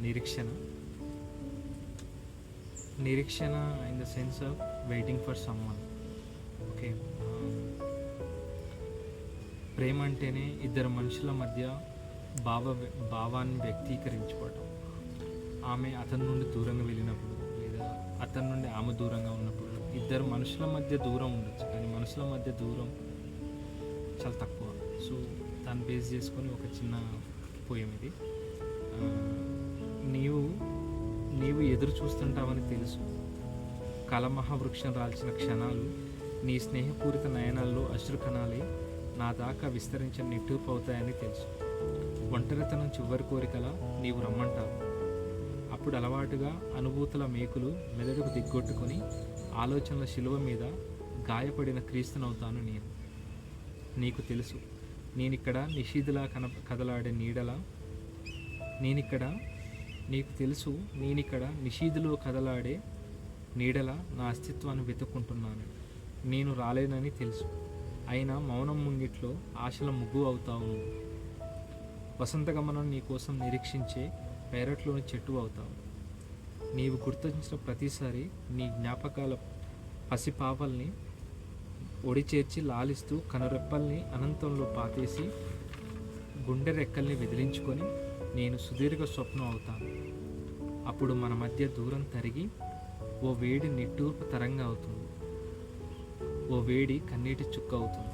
నిరీక్షణ. నిరీక్షణ in the sense of waiting for someone. Okay, ప్రేమ అంటేనే ఇద్దరు మనుషుల మధ్య భావాన్ని వ్యక్తీకరించుకోవటం. ఆమె అతని నుండి దూరంగా వెళ్ళినప్పుడు, లేదా అతని నుండి ఆమె దూరంగా ఉన్నప్పుడు, ఇద్దరు మనుషుల మధ్య దూరం ఉండొచ్చు, కానీ మనుషుల మధ్య దూరం చాలా తక్కువ. సో దాన్ని బేస్ చేసుకొని ఒక చిన్న పోయం ఇది. నీవు ఎదురు చూస్తుంటావని తెలుసు, కలమహావృక్షం రాల్చిన క్షణాలు నీ స్నేహపూరిత నయనాల్లో అశ్రుకణాలే నా దాకా విస్తరించిన నిట్టూర్పు అవుతాయని తెలుసు. ఒంటరితనం చివరి కోరికలా నీవు రమ్మంటావు. అప్పుడు అలవాటుగా అనుభూతుల మేకులు మెదడుకు దిగ్గొట్టుకొని ఆలోచనల శిలువ మీద గాయపడిన క్రీస్తునవుతాను నేను. నీకు తెలుసు నేనిక్కడ నిషీధులా కదలాడే నీడలా, నీకు తెలుసు నేనిక్కడ నిషీధులో కదలాడే నీడలా నా అస్తిత్వాన్ని వెతుక్కుంటున్నాను. నేను రాలేనని తెలుసు, అయినా మౌనం ముంగిట్లో ఆశల ముగ్గు అవుతావు నువ్వు. వసంతగమనం నీ కోసం నిరీక్షించే పేరట్లోని చెట్టు అవుతావు. నీవు గుర్తించిన ప్రతిసారి నీ జ్ఞాపకాల పసిపాపల్ని ఒడి చేర్చి లాలిస్తూ కనురెప్పల్ని అనంతంలో పాతేసి గుండె రెక్కల్ని విదిలించుకొని నేను సుదీర్ఘ స్వప్నం అవుతాను. అప్పుడు మన మధ్య దూరం తరిగి ఓ వేడి నిట్టూర్పు తరంగా అవుతుంది, ఓ వేడి కన్నీటి చుక్క అవుతుంది.